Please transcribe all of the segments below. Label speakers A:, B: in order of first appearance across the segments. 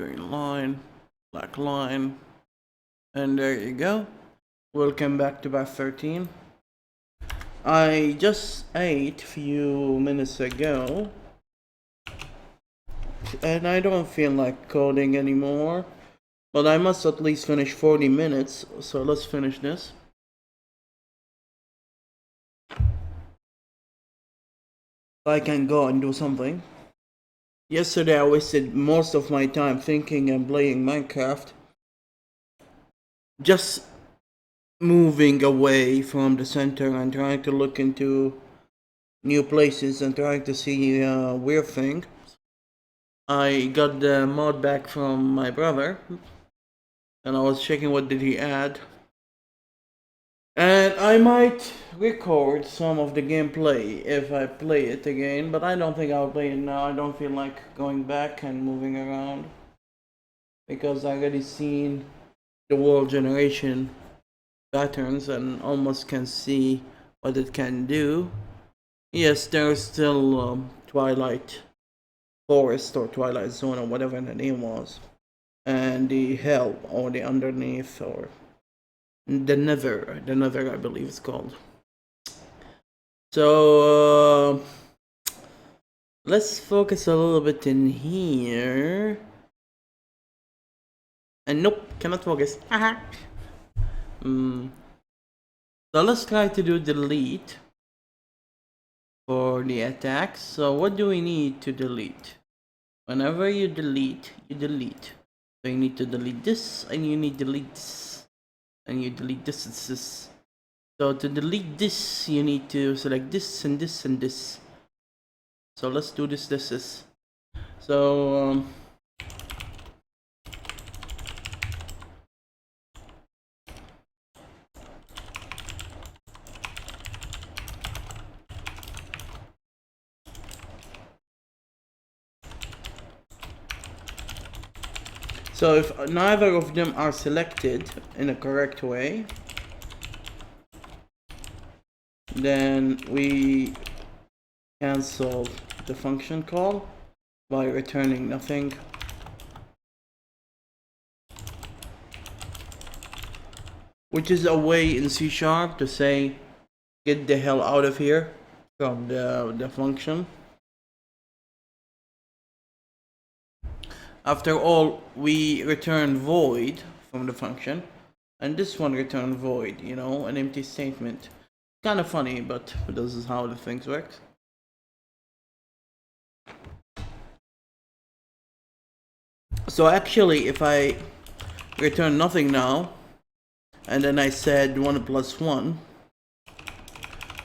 A: green line, black line, and there you go. Welcome back to Bath 13. I just ate a few minutes ago, and I don't feel like coding anymore, but I must at least finish 40 minutes, so let's finish this. I can go and do something. Yesterday I wasted most of my time thinking and playing Minecraft, just moving away from the center and trying to look into new places and trying to see weird thing. I got the mod back from my brother, and I was checking what did he add. And I might record some of the gameplay if I play it again, but I don't think I'll play it now. I don't feel like going back and moving around, because I already seen the world generation patterns and almost can see what it can do. Yes, there's still Twilight Forest or Twilight Zone or whatever the name was, and the Hell or the Underneath or the Nether I believe it's called. So let's focus a little bit in here. And nope, cannot focus. So let's try to do delete for the attacks. So what do we need to delete? Whenever you delete, you delete. So you need to delete this, and you need to delete this, and you delete this. So to delete this, you need to select this and this and this. So let's do this. So so if neither of them are selected in a correct way, then we cancel the function call by returning nothing. Which is a way in C# to say, get the hell out of here from the function. After all, we return void from the function, and this one return void, you know, an empty statement. Kind of funny, but this is how the things work. So actually, if I return nothing now, and then I said 1 plus 1,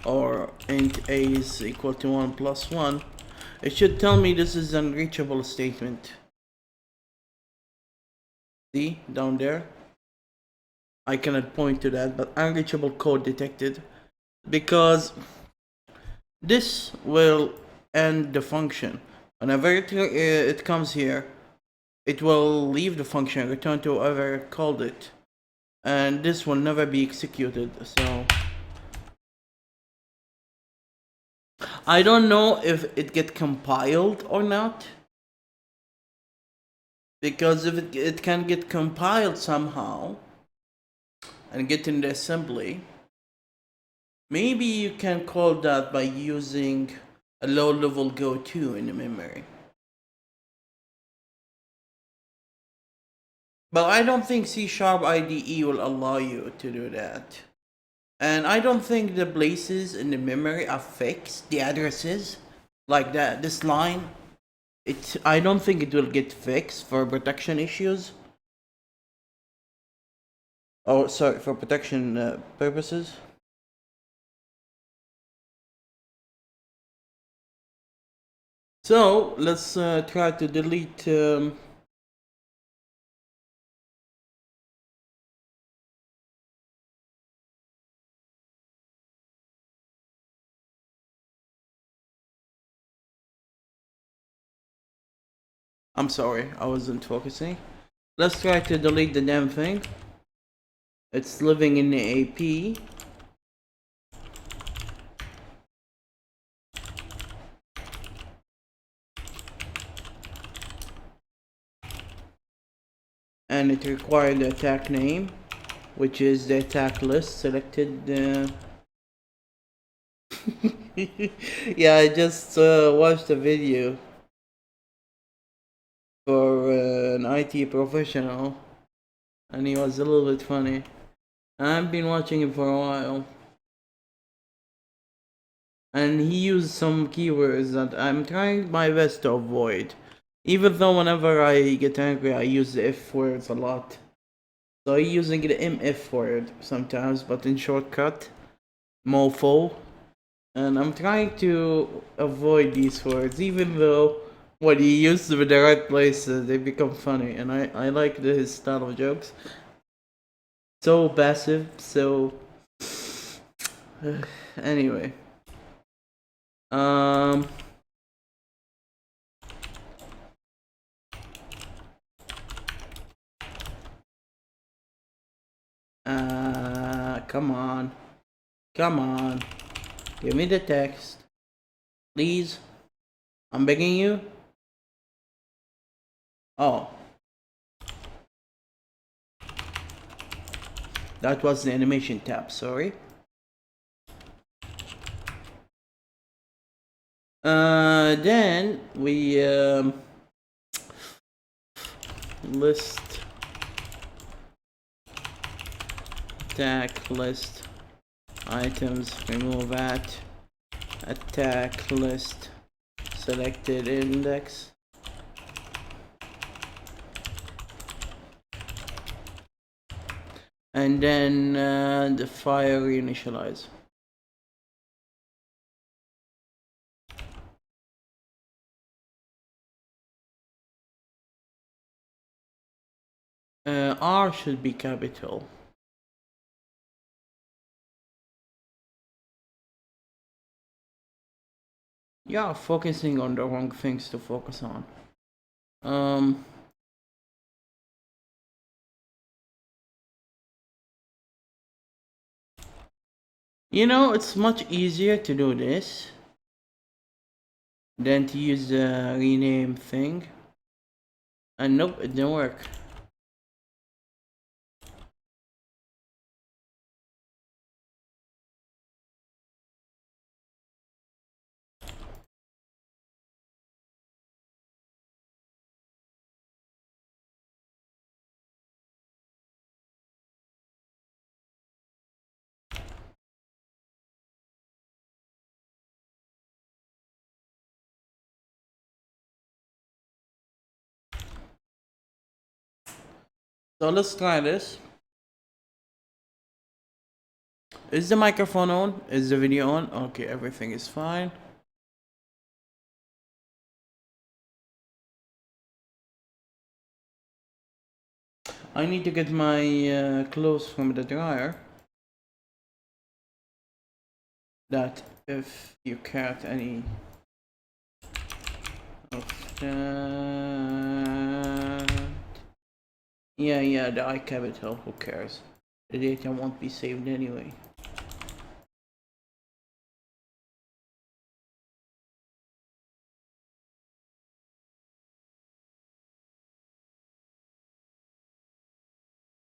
A: or int a is equal to 1 plus 1, it should tell me this is an unreachable statement. See, down there? I cannot point to that, but unreachable code detected, because this will end the function. Whenever it comes here, it will leave the function, return to whoever called it, and this will never be executed. So I don't know if it get compiled or not, because if it can get compiled somehow and get in the assembly, maybe you can call that by using a low level go-to in the memory. But I don't think C# IDE will allow you to do that. And I don't think the places in the memory are fixed, the addresses, like that, this line. I don't think it will get fixed for protection issues. Oh, sorry, for protection purposes. So let's try to delete I'm sorry, I wasn't focusing. Let's try to delete the damn thing. It's living in the AP. and it required the attack name, which is the attack list selected. Yeah, I just watched a video for an IT professional, and he was a little bit funny. I've been watching him for a while, and he used some keywords that I'm trying my best to avoid. Even though whenever I get angry, I use the F words a lot. So I'm using the MF word sometimes, but in shortcut, mofo. And I'm trying to avoid these words, even though when you use them in the right places, they become funny. And I like his style of jokes. So passive, so... anyway. Come on. Come on. Give me the text. Please. I'm begging you. Oh. That was the animation tab, sorry. Then we list attack list items, remove attack list selected index. And then the file reinitialize. R should be capital. Yeah, focusing on the wrong things to focus on. You know, it's much easier to do this than to use the rename thing. And nope, it didn't work. So let's try this. Is the microphone on? Is the video on? Okay, everything is fine. I need to get my clothes from the dryer. That if you can't any of that. Yeah, the I capital, who cares? The data won't be saved anyway.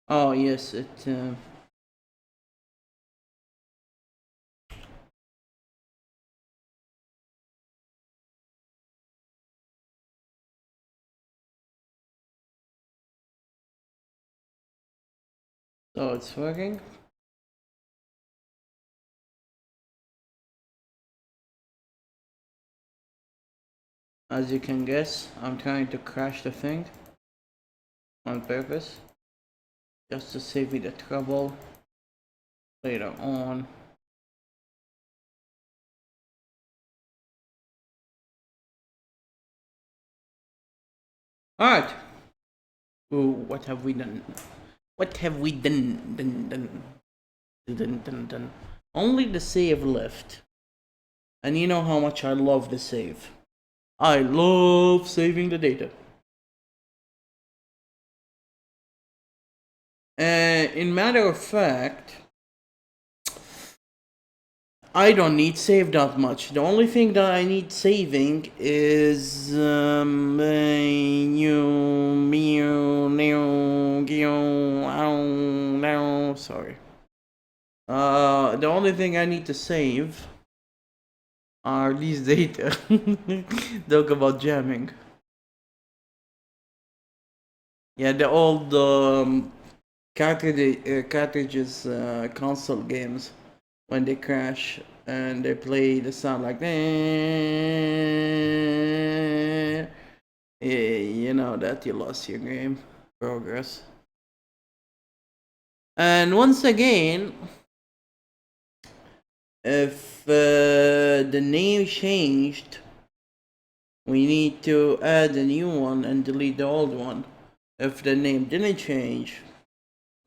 A: Oh yes, it so it's working. As you can guess, I'm trying to crash the thing on purpose, just to save me the trouble later on. Alright. Ooh, what have we done? What have we done? Only the save left. And you know how much I love the save. I love saving the data. In matter of fact, I don't need save that much. The only thing that I need saving is sorry. The only thing I need to save are these data. Talk about jamming. Yeah, the old cartridges console games when they crash and they play the sound like you know that you lost your game progress. And once again, if the name changed, we need to add a new one and delete the old one. If the name didn't change,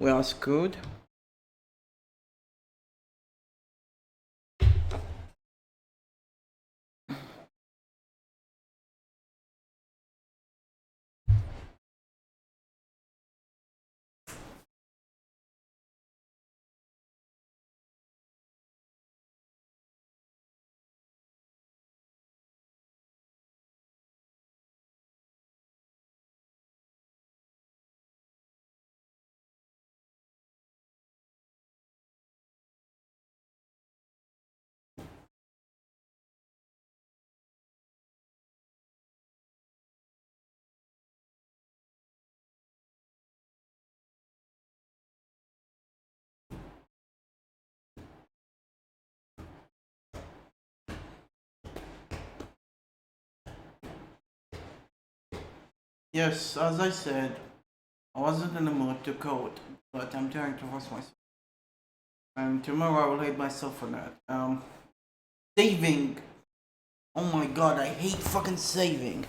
A: we are screwed. Yes, as I said, I wasn't in the mood to code, but I'm trying to force myself. And tomorrow I will hate myself for that. Saving. Oh my god, I hate fucking saving.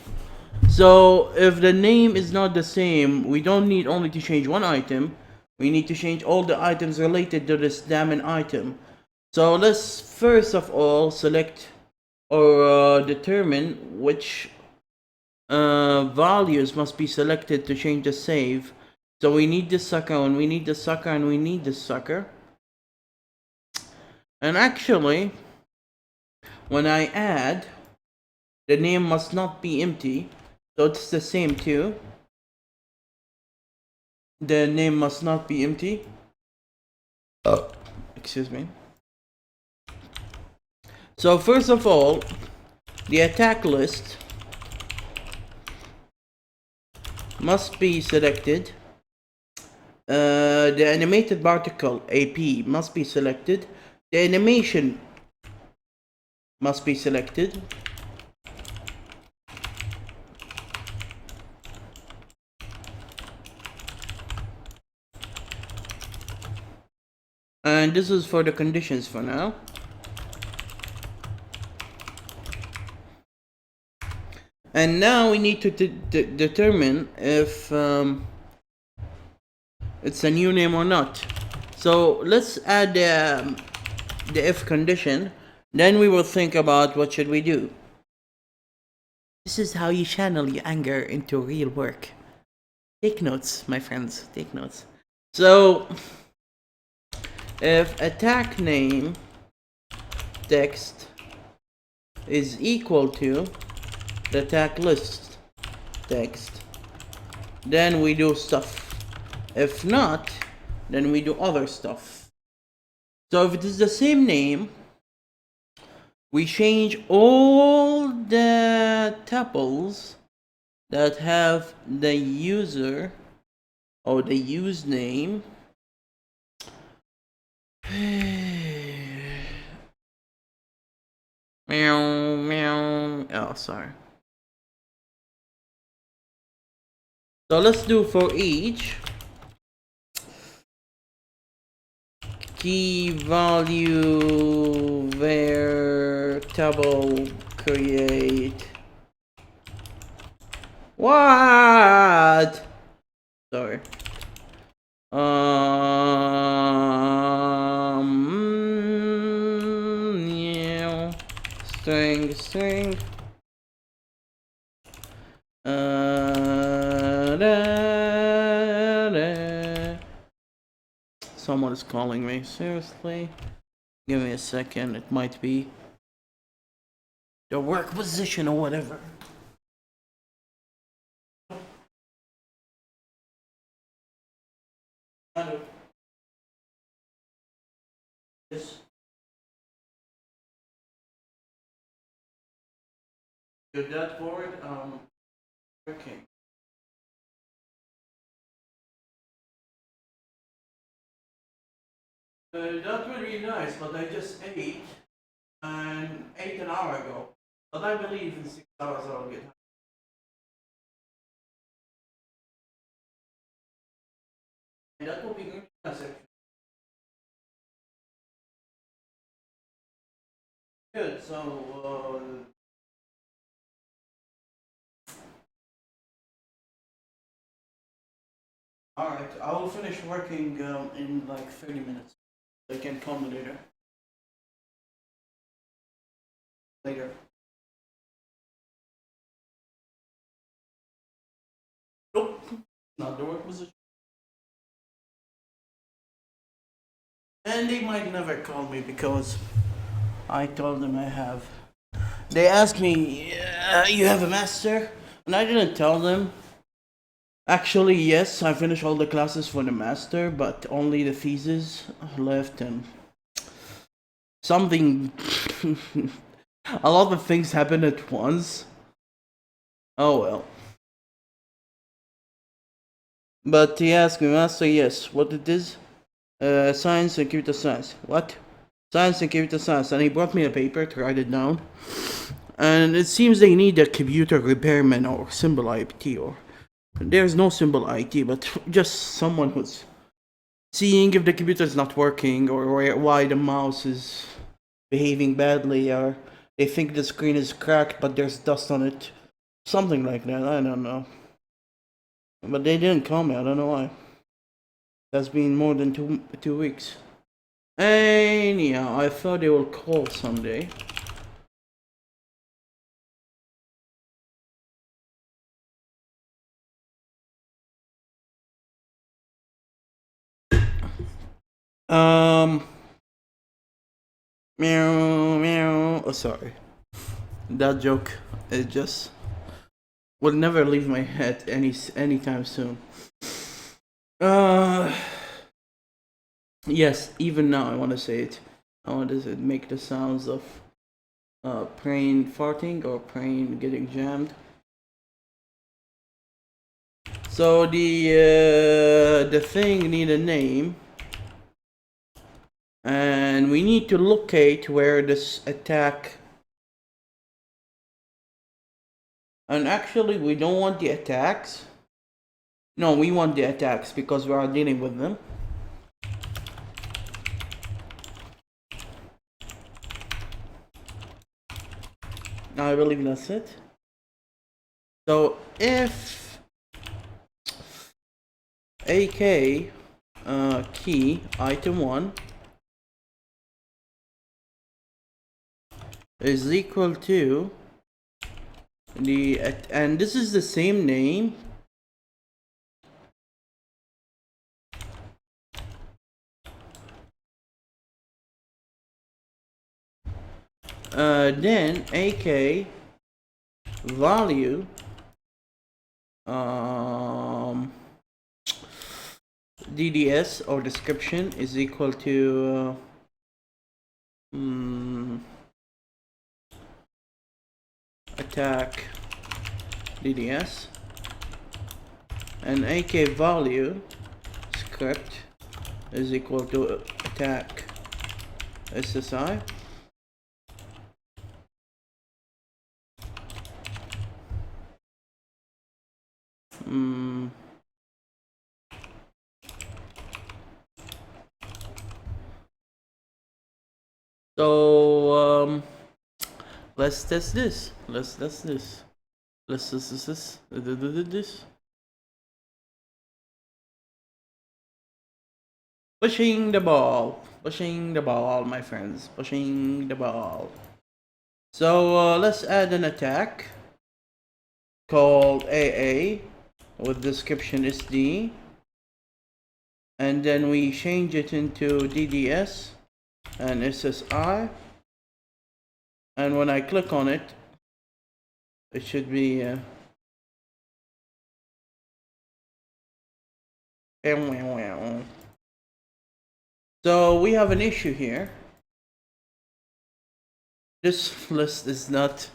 A: So if the name is not the same, we don't need only to change one item. We need to change all the items related to this damn item. So let's first of all select or determine which values must be selected to change the save. So we need the sucker, and we need the sucker, and we need the sucker. And actually, when I add, the name must not be empty. So it's the same too. The name must not be empty. Excuse me. So first of all, the attack list must be selected. The animated particle AP must be selected. The animation must be selected. And this is for the conditions for now. And now we need to determine if it's a new name or not. So let's add the if condition. Then we will think about what should we do. This is how you channel your anger into real work. Take notes, my friends. Take notes. So if attack name text is equal to the attack list text, then we do stuff. If not, then we do other stuff. So if it is the same name, we change all the tuples that have the user or the username meow meow. Oh, sorry. So let's do for each key value var tuple create. What? Sorry. Yeah. String. Someone is calling me. Seriously? Give me a second. It might be the work position or whatever. Hello. Yes. Your dashboard, working. That would be nice, but I just ate and ate an hour ago. But I believe in 6 hours I'll get. That will be good. Yes, actually. Good. So, all right. I will finish working in like 30 minutes. I can come later. Later. Nope. Not the work position. And they might never call me because I told them I have. They asked me, "You have a master?" And I didn't tell them. Actually, yes, I finished all the classes for the master, but only the thesis left, and something. A lot of things happened at once. Oh well. But he asked me, Master, yes, what it is? Science and computer science. What? Science and computer science. And he brought me a paper to write it down. And it seems they need a computer repairman or symbol IT, or there's no symbol IT, but just someone who's seeing if the computer is not working, or why the mouse is behaving badly, or they think the screen is cracked but there's dust on it. Something like that, I don't know. But they didn't call me, I don't know why. That's been more than two weeks. Anyhow, I thought they will call someday. Um, meow, meow. Oh, sorry. That joke, it just will never leave my head anytime soon. Uh, yes. Even now, I want to say it. I want to make the sounds of brain farting or brain getting jammed. So the thing need a name, and we need to locate where this attack. And actually, we don't want the attacks. No, we want the attacks because we are dealing with them. I believe that's it. So if AK key item 1 is equal to the and this is the same name. Then AK value DDS or description is equal to attack DDS, and AK value script is equal to attack SSI. So let's test this. Let's test this. Let's test this. Pushing the ball. Pushing the ball, my friends. Pushing the ball. So let's add an attack called AA with description SD. And then we change it into DDS and SSI. And when I click on it, it should be so we have an issue here. this list is not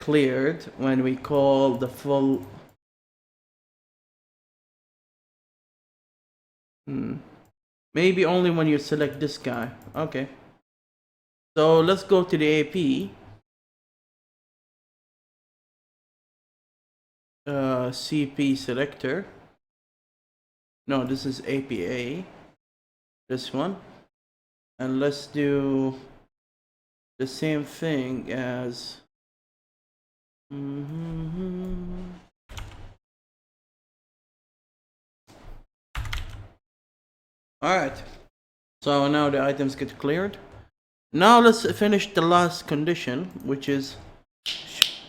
A: cleared when we call the full. Maybe only when you select this guy. Okay. So let's go to the AP. CP selector. No, this is APA. This one. And let's do the same thing as. Alright. So now the items get cleared. Now let's finish the last condition, which is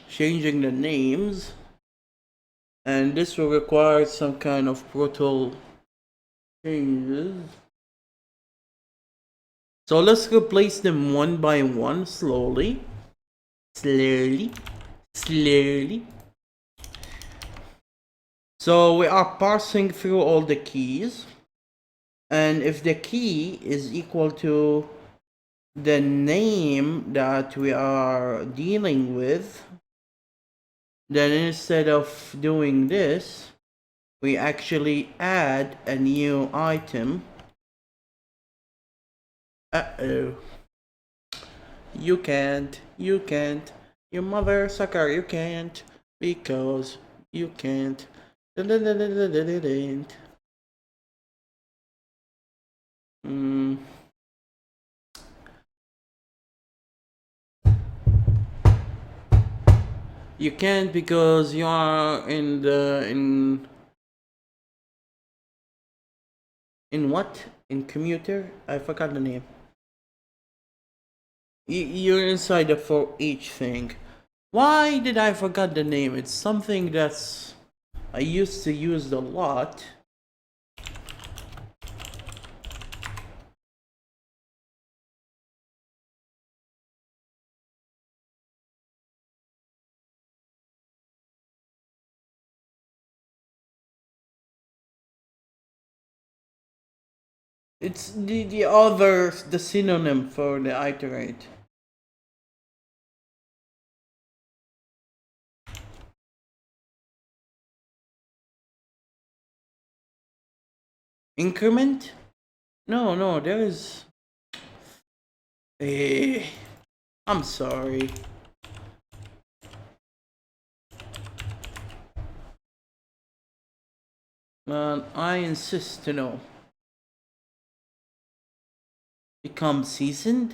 A: changing the names. And this will require some kind of Proto changes. So let's replace them one by one, slowly. Slowly. So we are parsing through all the keys. And if the key is equal to the name that we are dealing with, then instead of doing this, we actually add a new item. Uh-oh. You can't. You mother sucker, you can't. Because you can't. You can't because you are in what? In commuter? I forgot the name. You're inside the for each thing. Why did I forget the name? It's something that's I used to use a lot. It's the other, the synonym for the iterate. Increment? No, there is. I'm sorry. Man, I insist to know. Become seasoned?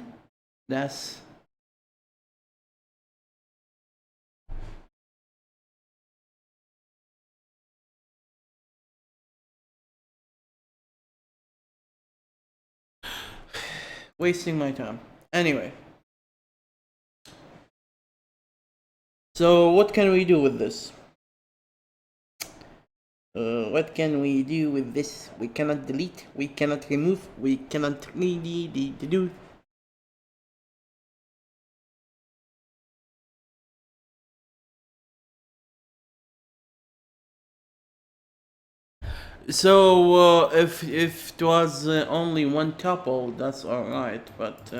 A: That's. Wasting my time. Anyway. So, what can we do with this? What can we do with this? We cannot delete, we cannot remove, we cannot really do. So if it was only one tuple, that's alright, but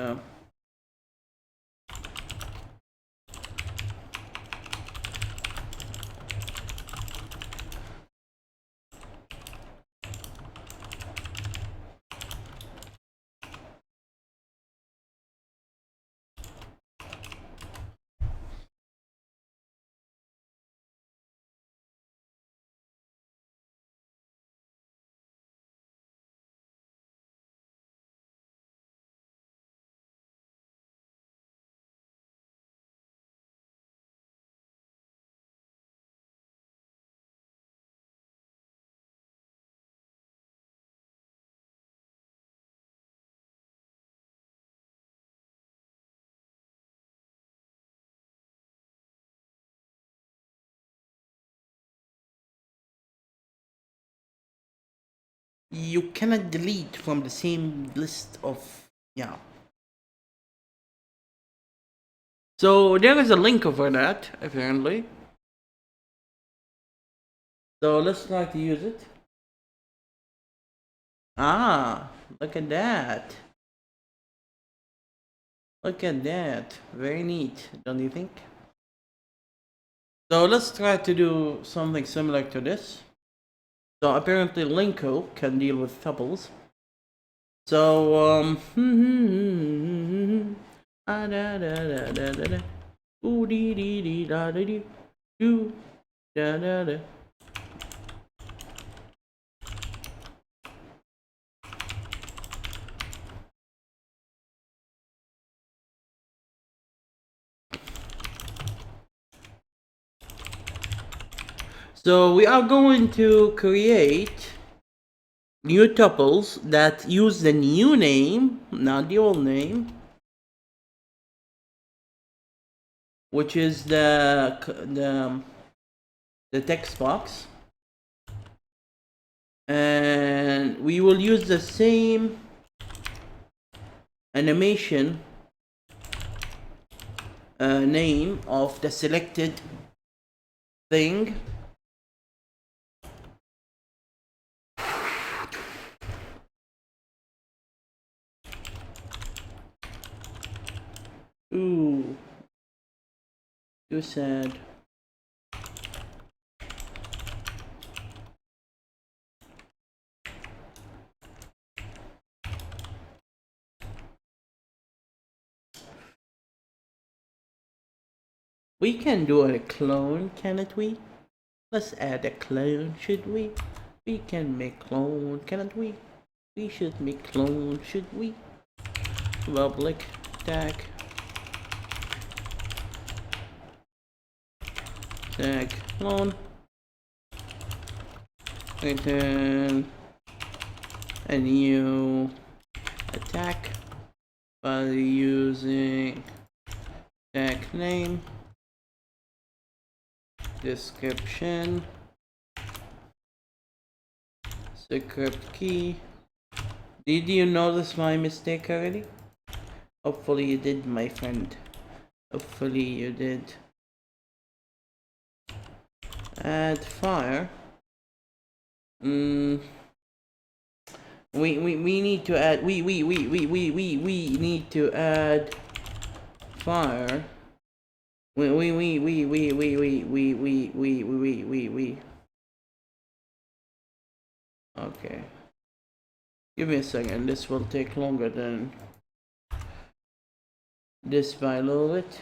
A: you cannot delete from the same list of, yeah. So there is a link over that, apparently. So let's try to use it. Ah, look at that. Look at that. Very neat, don't you think? So let's try to do something similar to this. So apparently Linko can deal with tuples. So ah, da da da da da da, ooh dee dee dee da da dee, doo da da da. So we are going to create new tuples that use the new name, not the old name, which is the text box, and we will use the same animation name of the selected thing. Ooh, too sad. We can do a clone, cannot we? Let's add a clone, should we? We can make clone, cannot we? We should make clone, should we? Public tag clone. Return a new attack by using tag name, description, script key. Did you notice my mistake already? Hopefully you did, my friend. Hopefully you did. Add fire. We need to add we need to add fire. We okay. Give me a second, this will take longer than this by a little bit.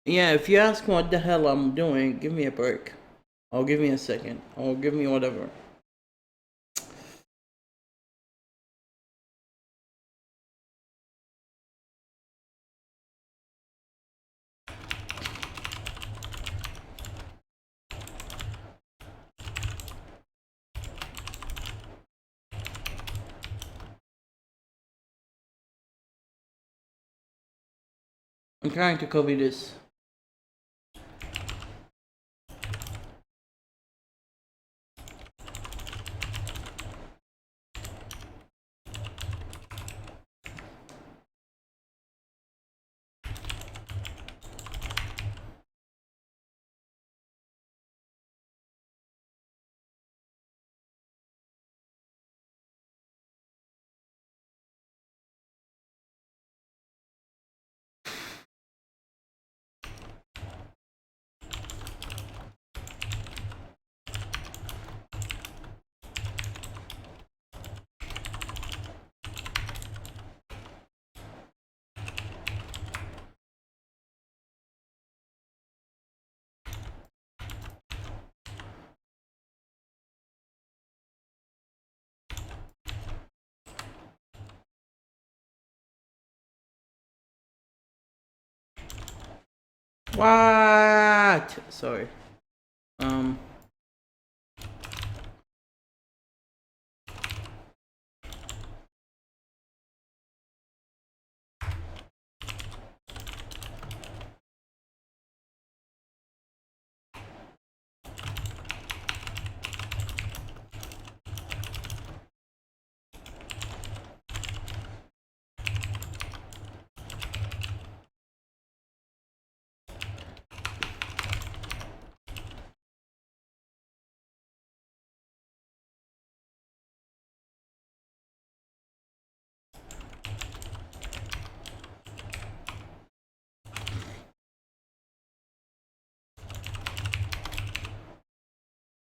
A: Yeah, if you ask what the hell I'm doing, give me a break. Or give me a second. Or give me whatever. I'm trying to copy this. What? Sorry.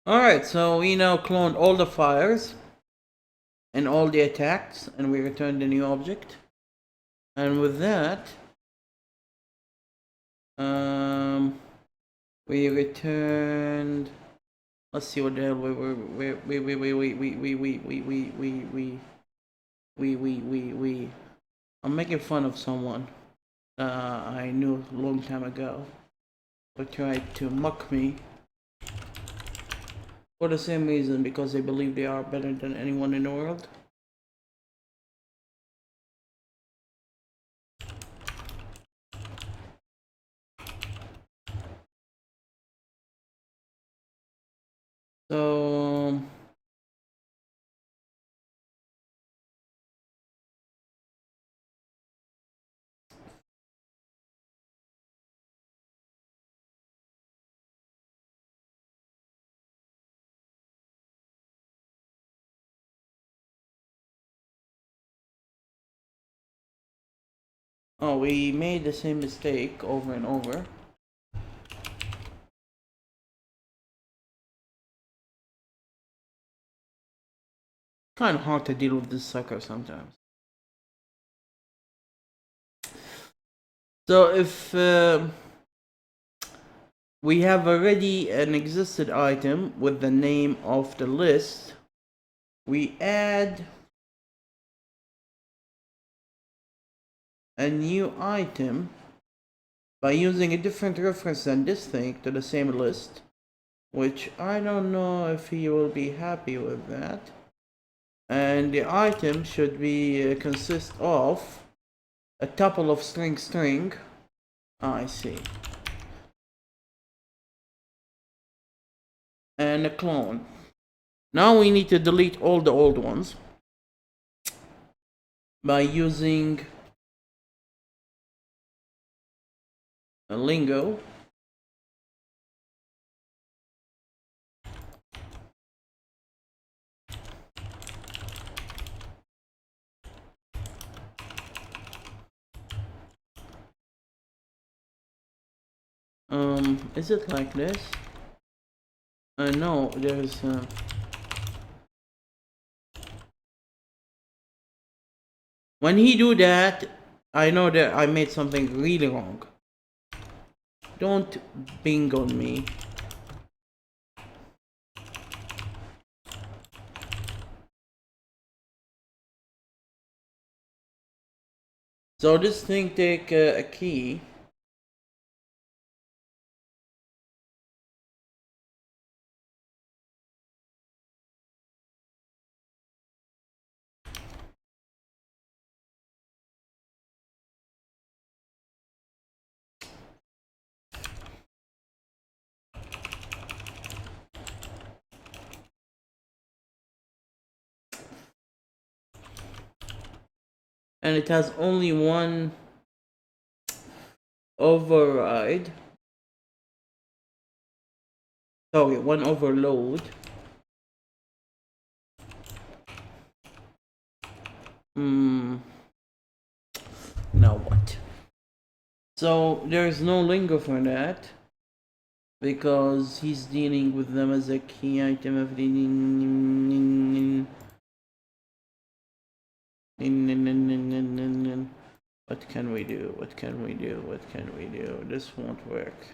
A: Alright, so we now cloned all the fires and all the attacks, and we returned a new object. And with that, we returned. Let's see what the hell we. I'm making fun of someone I knew a long time ago who tried to mock me for the same reason, because they believe they are better than anyone in the world. So we made the same mistake over and over. Kind of hard to deal with this sucker sometimes. So if we have already an existed item with the name of the list, we add a new item by using a different reference than this thing to the same list, which I don't know if he will be happy with that. And the item should be consist of a tuple of string. I see. And a clone. Now we need to delete all the old ones by using a lingo. Is it like this? No, there's when he do that, I know that I made something really wrong. Don't bing on me. So this thing take a key. And it has only one override. Sorry, one overload. Now what? So there's no lingo for that, because he's dealing with them as a key item of the what can we do? What can we do? What can we do? This won't work.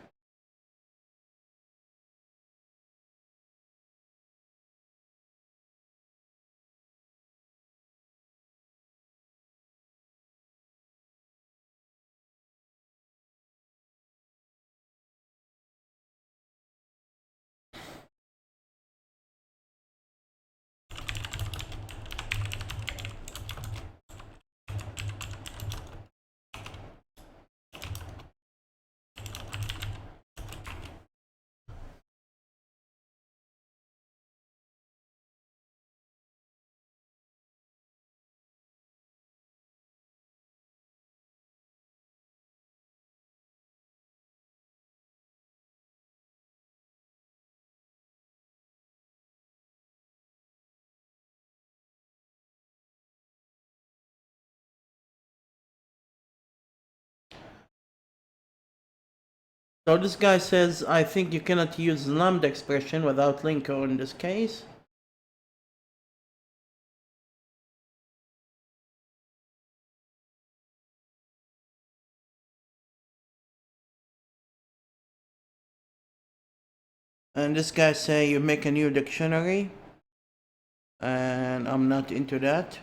A: So this guy says, I think you cannot use lambda expression without linko in this case. And this guy say you make a new dictionary. And I'm not into that.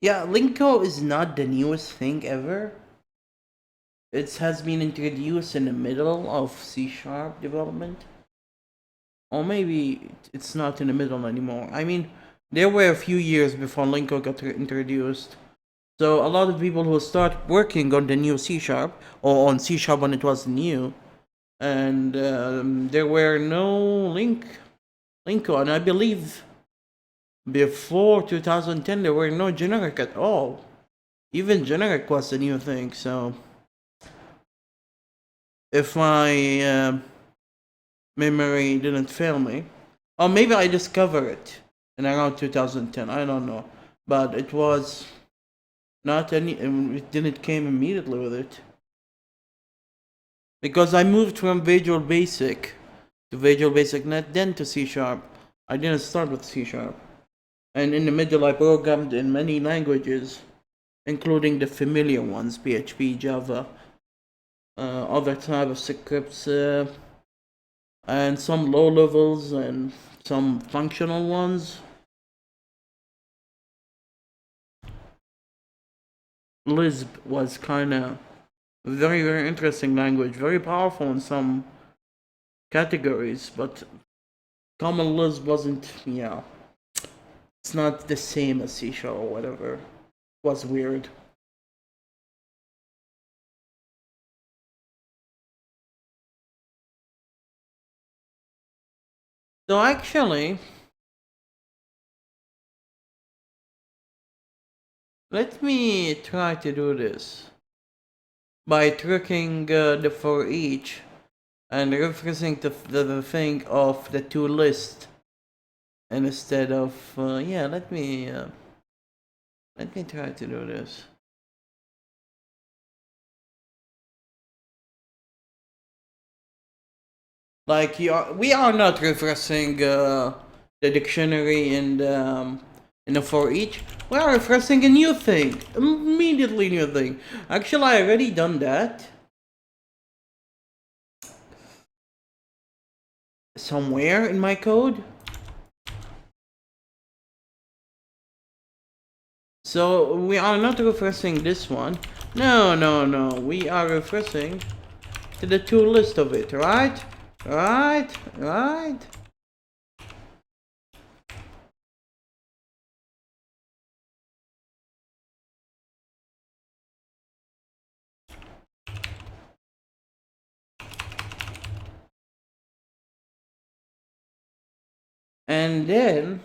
A: Yeah, linko is not the newest thing ever. It has been introduced in the middle of C# development. Or maybe it's not in the middle anymore. I mean, there were a few years before linko got introduced. So a lot of people who start working on the new C# or on C# when it was new, and there were no linko, and I believe before 2010 there were no generic at all. Even generic was a new thing. So if my memory didn't fail me, or maybe I discovered it in around 2010, I don't know, but it was not any, it didn't came immediately with it, because I moved from Visual Basic to Visual Basic Net, then to C#. I didn't start with C#, and in the middle I programmed in many languages, including the familiar ones, PHP, Java, other type of scripts, and some low levels and some functional ones. Lisp was kind of very, very interesting language, very powerful in some categories, but Common Lisp wasn't, yeah, it's not the same as C# or whatever. It was weird. So actually, let me try to do this by tricking the for each and referencing the thing of the to list, and instead of yeah, let me try to do this. Like we are not referencing the dictionary in the for each. We are referencing a new thing, immediately new thing. Actually, I already done that somewhere in my code. So we are not referencing this one. No, no, no. We are referencing to the to list of it, right? Right, right. And then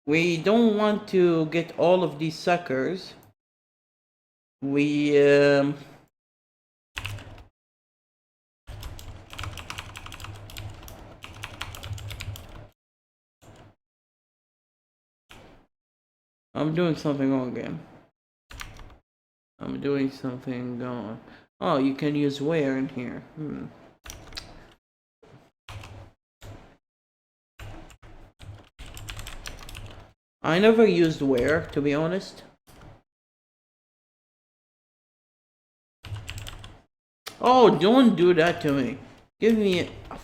A: we don't want to get all of these suckers. We I'm doing something wrong again. I'm doing something wrong. Oh, you can use where in here. I never used where, to be honest. Oh, don't do that to me. Give me a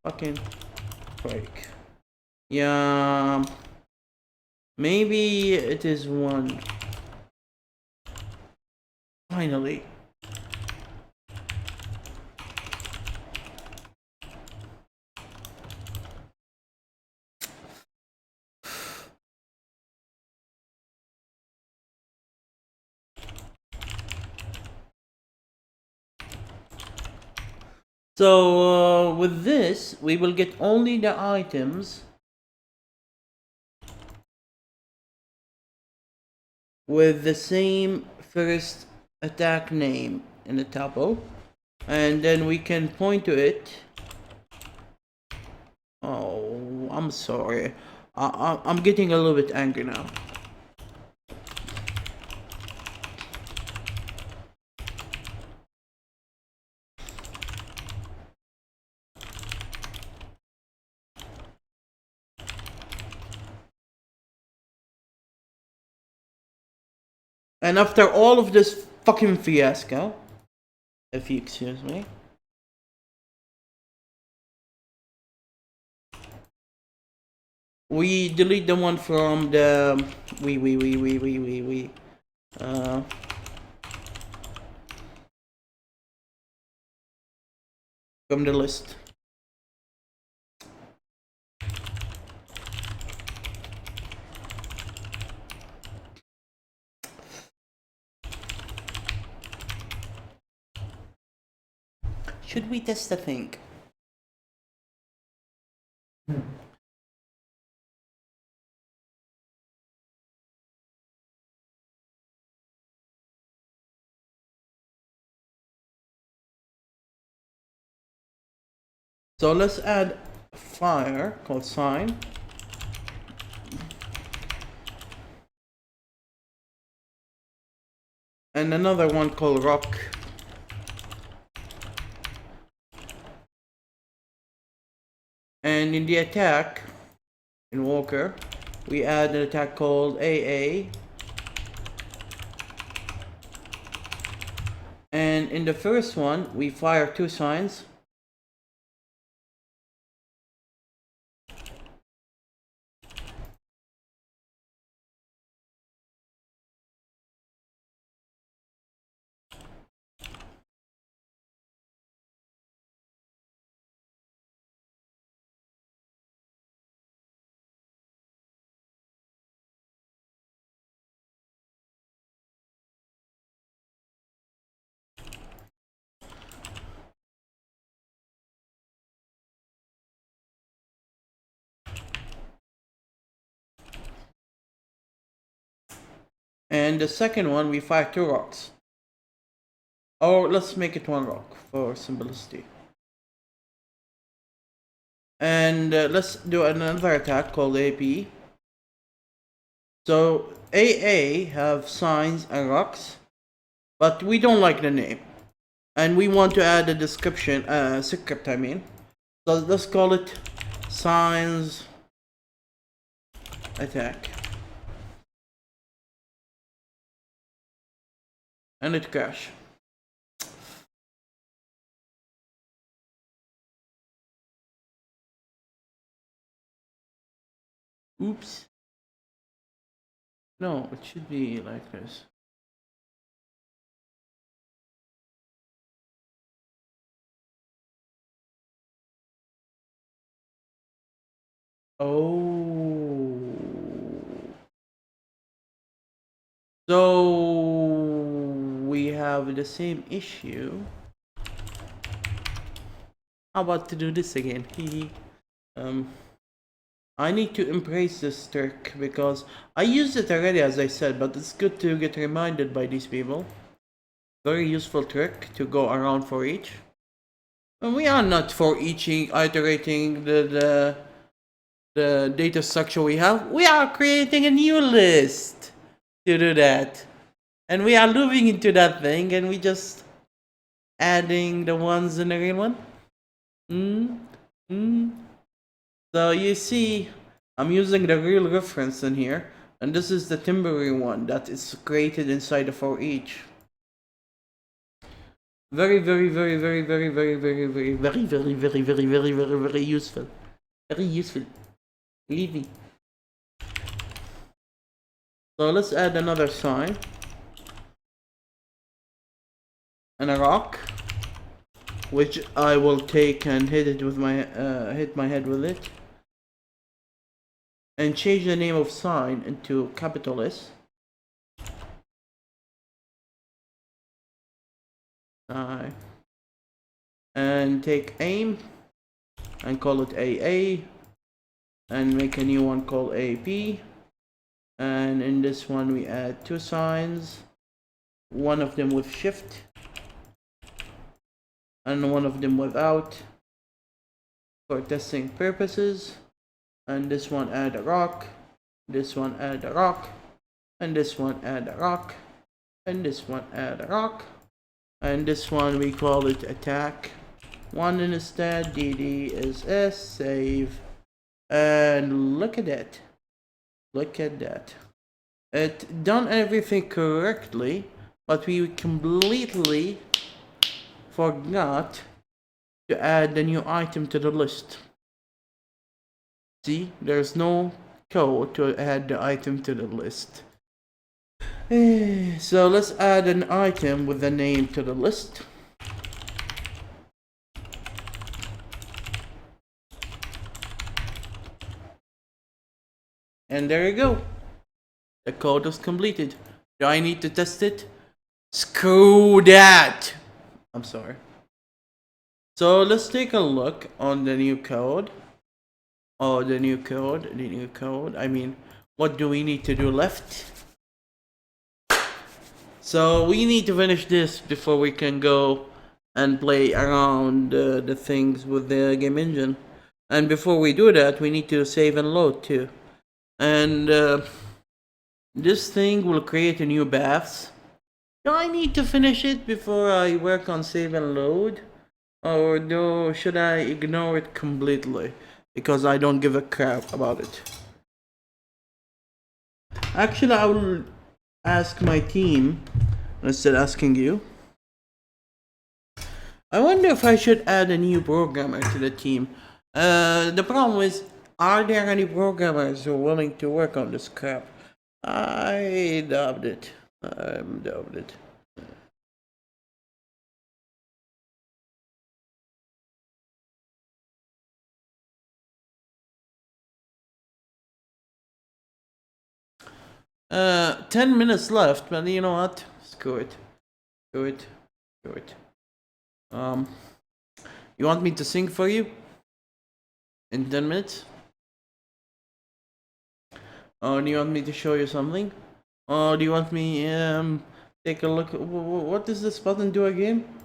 A: fucking break. Yeah. Maybe it is one. Finally. So with this, we will get only the items with the same first attack name in the tuple, and then we can point to it. Oh, I'm sorry. I'm getting a little bit angry now. And after all of this fucking fiasco, if you excuse me, we delete the one from the uh from the list. Should we test the thing? So let's add fire called sign. And another one called rock. And in the attack, in Walker, we add an attack called AA. And in the first one, we fire 2 signs. And the second one, we fire 2 rocks. Or let's make it 1 rock for simplicity. And let's do another attack called AP. So AA have signs and rocks, but we don't like the name. And we want to add a description, script I mean. So let's call it signs attack. And it crash. Oops. No, it should be like this. Oh. So we have the same issue. How about to do this again? I need to embrace this trick because I used it already, as I said, but it's good to get reminded by these people. Very useful trick to go around for each. And we are not for each iterating the data structure we have. We are creating a new list to do that. And we are moving into that thing and we just adding the ones in the real one. So you see, I'm using the real reference in here, and this is the temporary one that is created inside the for each. Very useful. Very useful. Believe me. So let's add another sign. And a rock. Which I will take and hit it with my hit my head with it. And change the name of sign into capital S. and take aim and call it AA, and make a new one called AP. And in this one we add 2 signs, one of them with shift and one of them without for testing purposes. And this one add a rock, this one add a rock, and this one add a rock, and this one add a rock, and this one we call it attack 1 instead. DD is S, save, and look at that. Look at that. It done everything correctly, but we completely forgot to add the new item to the list. See, there's no code to add the item to the list. So let's add an item with the name to the list. And there you go. The code was completed. Do I need to test it? Screw that! I'm sorry. So let's take a look on the new code. Oh, the new code. I mean, what do we need to do left? So we need to finish this before we can go and play around the things with the game engine. And before we do that, we need to save and load too. And this thing will create a new baths. Do I need to finish it before I work on save and load? Or should I ignore it completely? Because I don't give a crap about it. Actually, I will ask my team instead of asking you. I wonder if I should add a new programmer to the team. The problem is, are there any programmers who are willing to work on this crap? I doubt it. I doubt it. Uh, 10 minutes left, but you know what? Screw it. Screw it. Screw it. You want me to sing for you? In 10 minutes? Or do you want me to show you something? Or do you want me, take a look? What does this button do again?